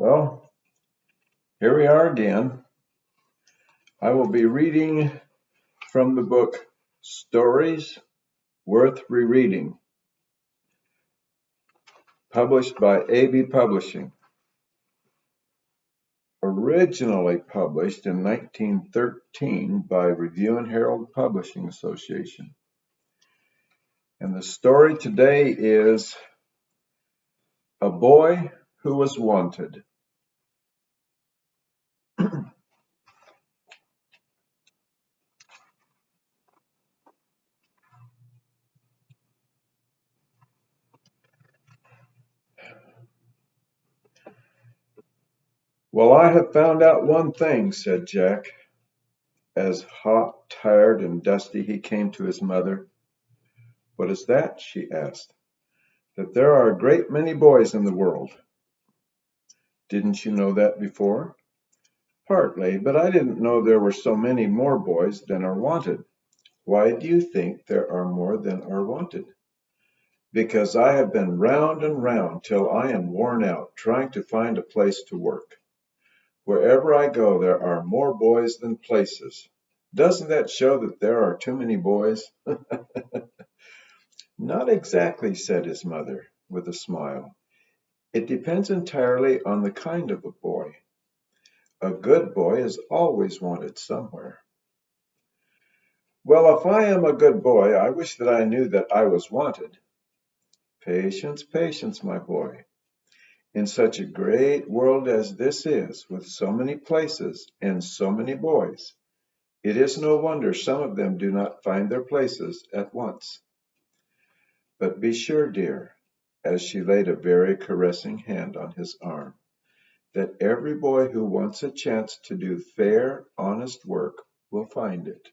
Well, here we are again. I will be reading from the book Stories Worth Rereading, published by AB Publishing. Originally published in 1913 by Review and Herald Publishing Association. And the story today is A Boy Who Was Wanted. Well, I have found out one thing, said Jack, as hot, tired, and dusty he came to his mother. What is that? She asked. That there are a great many boys in the world. Didn't you know that before? Partly, but I didn't know there were so many more boys than are wanted. Why do you think there are more than are wanted? Because I have been round and round till I am worn out trying to find a place to work. Wherever I go, there are more boys than places. Doesn't that show that there are too many boys? Not exactly, said his mother, with a smile. It depends entirely on the kind of a boy. A good boy is always wanted somewhere. Well, if I am a good boy, I wish that I knew that I was wanted. Patience, patience, my boy. In such a great world as this is, with so many places and so many boys, it is no wonder some of them do not find their places at once. But be sure, dear, as she laid a very caressing hand on his arm, that every boy who wants a chance to do fair, honest work will find it.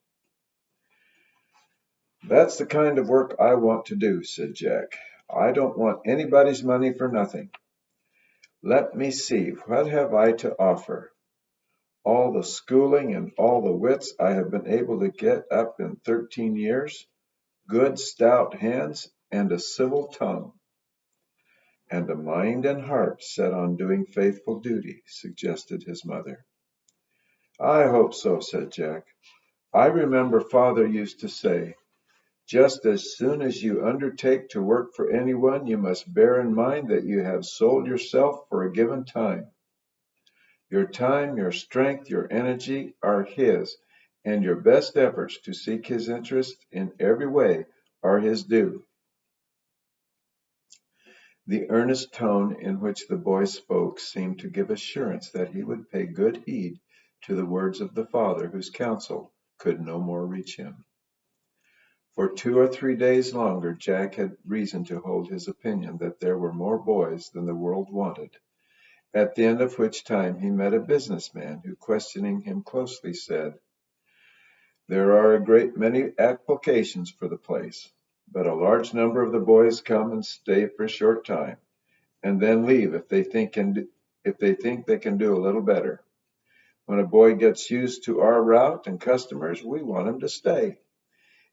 That's the kind of work I want to do, said Jack. I don't want anybody's money for nothing. Let me see, what have I to offer? All the schooling and all the wits I have been able to get up in 13 years, good stout hands, and a civil tongue. And a mind and heart set on doing faithful duty, suggested his mother. I hope so, said Jack. I remember father used to say, just as soon as you undertake to work for anyone, you must bear in mind that you have sold yourself for a given time. Your time, your strength, your energy are his, and your best efforts to seek his interest in every way are his due. The earnest tone in which the boy spoke seemed to give assurance that he would pay good heed to the words of the father whose counsel could no more reach him. For 2 or 3 days longer Jack had reason to hold his opinion that there were more boys than the world wanted, at the end of which time he met a businessman who, questioning him closely, said, There are a great many applications for the place, but a large number of the boys come and stay for a short time, and then leave if they think they can do a little better. When a boy gets used to our route and customers, we want him to stay.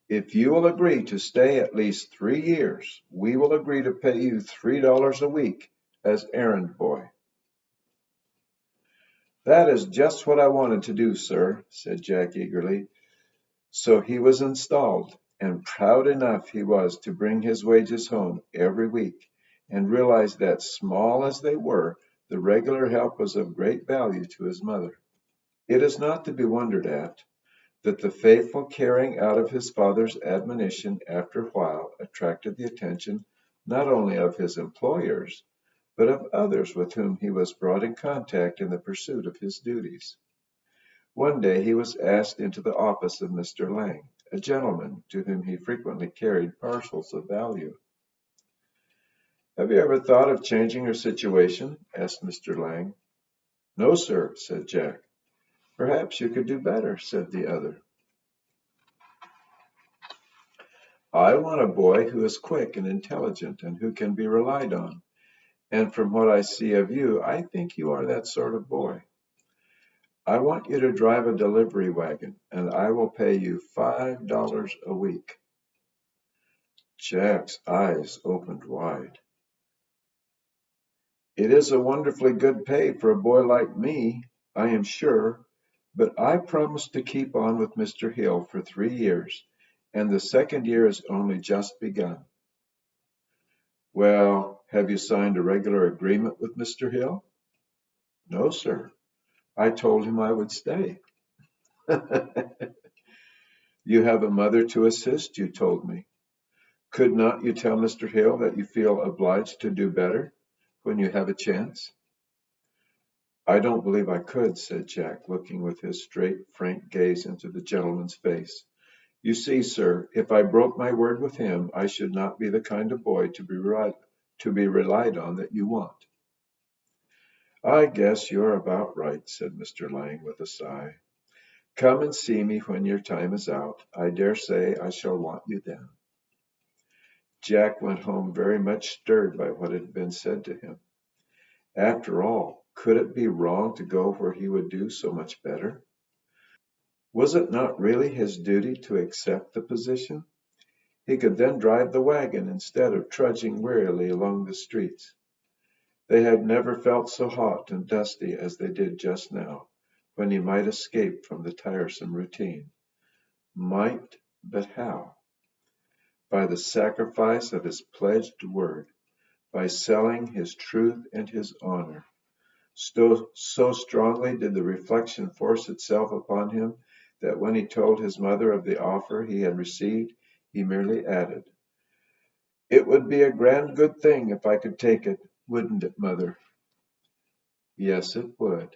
If you will agree to stay at least 3 years, we will agree to pay you $3 a week as errand boy. That is just what I wanted to do, sir, said Jack eagerly. So he was installed, and proud enough he was to bring his wages home every week, and realize that, small as they were, the regular help was of great value to his mother. It is not to be wondered at that the faithful carrying out of his father's admonition after a while attracted the attention not only of his employers, but of others with whom he was brought in contact in the pursuit of his duties. One day he was asked into the office of Mr. Lang, a gentleman to whom he frequently carried parcels of value. Have you ever thought of changing your situation? Asked Mr. Lang. No, sir, said Jack. Perhaps you could do better, said the other. I want a boy who is quick and intelligent and who can be relied on. And from what I see of you, I think you are that sort of boy. I want you to drive a delivery wagon, and I will pay you $5 a week. Jack's eyes opened wide. It is a wonderfully good pay for a boy like me, I am sure, but I promised to keep on with Mr. Hill for 3 years, and the second year has only just begun. Well, have you signed a regular agreement with Mr. Hill? No, sir. I told him I would stay. You have a mother to assist, you told me. Could not you tell Mr. Hill that you feel obliged to do better when you have a chance? I don't believe I could, said Jack, looking with his straight, frank gaze into the gentleman's face. You see, sir, if I broke my word with him, I should not be the kind of boy to be relied on that you want. I guess you're about right, said Mr. Lang with a sigh. Come and see me when your time is out. I dare say I shall want you then. Jack went home very much stirred by what had been said to him. After all, could it be wrong to go where he would do so much better? Was it not really his duty to accept the position? He could then drive the wagon instead of trudging wearily along the streets. They had never felt so hot and dusty as they did just now, when he might escape from the tiresome routine. Might, but how? By the sacrifice of his pledged word, by selling his truth and his honor. So strongly did the reflection force itself upon him that when he told his mother of the offer he had received, he merely added, "It would be a grand good thing if I could take it, wouldn't it, mother?" Yes, it would.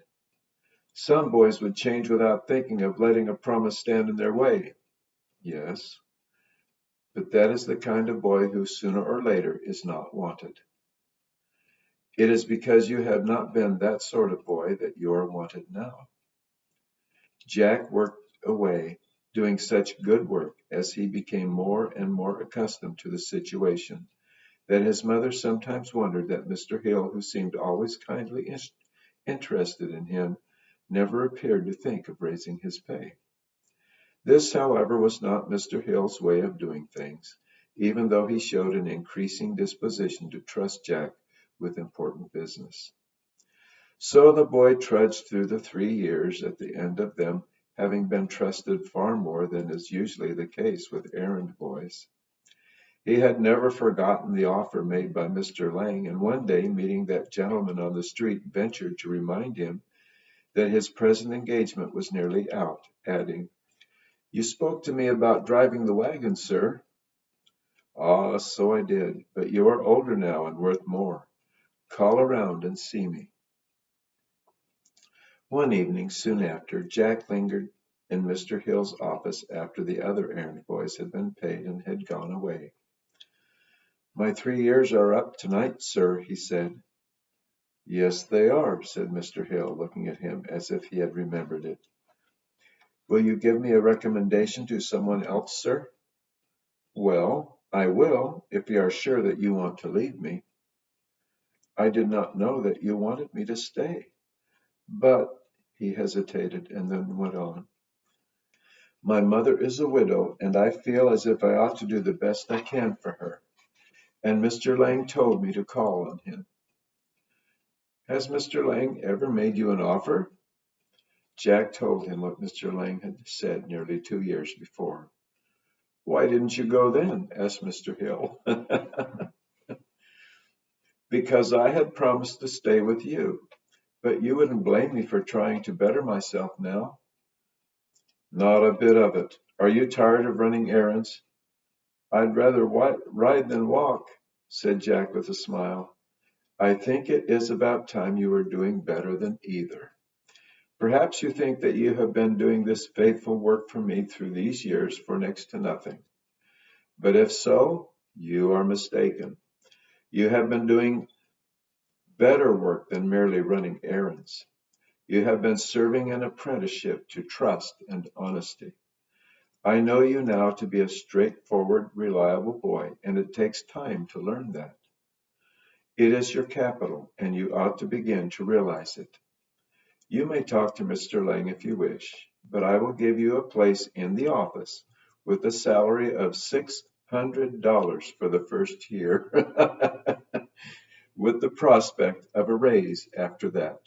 Some boys would change without thinking of letting a promise stand in their way. Yes, but that is the kind of boy who sooner or later is not wanted. It is because you have not been that sort of boy that you are wanted now. Jack worked away, doing such good work as he became more and more accustomed to the situation, that his mother sometimes wondered that Mr. Hill, who seemed always kindly interested in him, never appeared to think of raising his pay. This, however, was not Mr. Hill's way of doing things, even though he showed an increasing disposition to trust Jack with important business. So the boy trudged through the 3 years, at the end of them having been trusted far more than is usually the case with errand boys. He had never forgotten the offer made by Mr. Lang, and one day, meeting that gentleman on the street, ventured to remind him that his present engagement was nearly out, adding, "You spoke to me about driving the wagon, sir." "Ah, so I did, but you are older now and worth more. Call around and see me." One evening, soon after, Jack lingered in Mr. Hill's office after the other errand boys had been paid and had gone away. "My 3 years are up tonight, sir," he said. "Yes, they are," said Mr. Hill, looking at him as if he had remembered it. "Will you give me a recommendation to someone else, sir?" "Well, I will, if you are sure that you want to leave me." "I did not know that you wanted me to stay. But," he hesitated and then went on, "my mother is a widow, and I feel as if I ought to do the best I can for her. And Mr. Lang told me to call on him." "Has Mr. Lang ever made you an offer?" Jack told him what Mr. Lang had said nearly 2 years before. "Why didn't you go then?" asked Mr. Hill. "Because I had promised to stay with you. But you wouldn't blame me for trying to better myself now?" "Not a bit of it. Are you tired of running errands?" "I'd rather ride than walk," said Jack with a smile. "I think it is about time you were doing better than either. Perhaps you think that you have been doing this faithful work for me through these years for next to nothing. But if so, you are mistaken. You have been doing better work than merely running errands. You have been serving an apprenticeship to trust and honesty. I know you now to be a straightforward, reliable boy, and it takes time to learn that. It is your capital, and you ought to begin to realize it. You may talk to Mr. Lang if you wish, but I will give you a place in the office with a salary of $600 for the first year." with the prospect of a raise after that.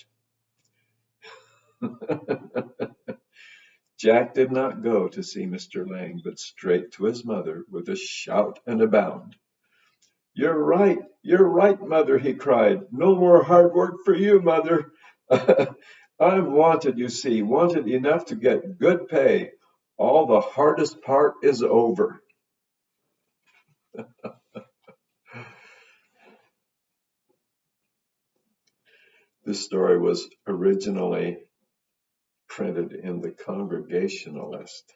Jack did not go to see Mr. Lang, but straight to his mother with a shout and a bound. You're right, mother, he cried. No more hard work for you, mother. I'm wanted, you see, wanted enough to get good pay. All the hardest part is over. This story was originally printed in the Congregationalist.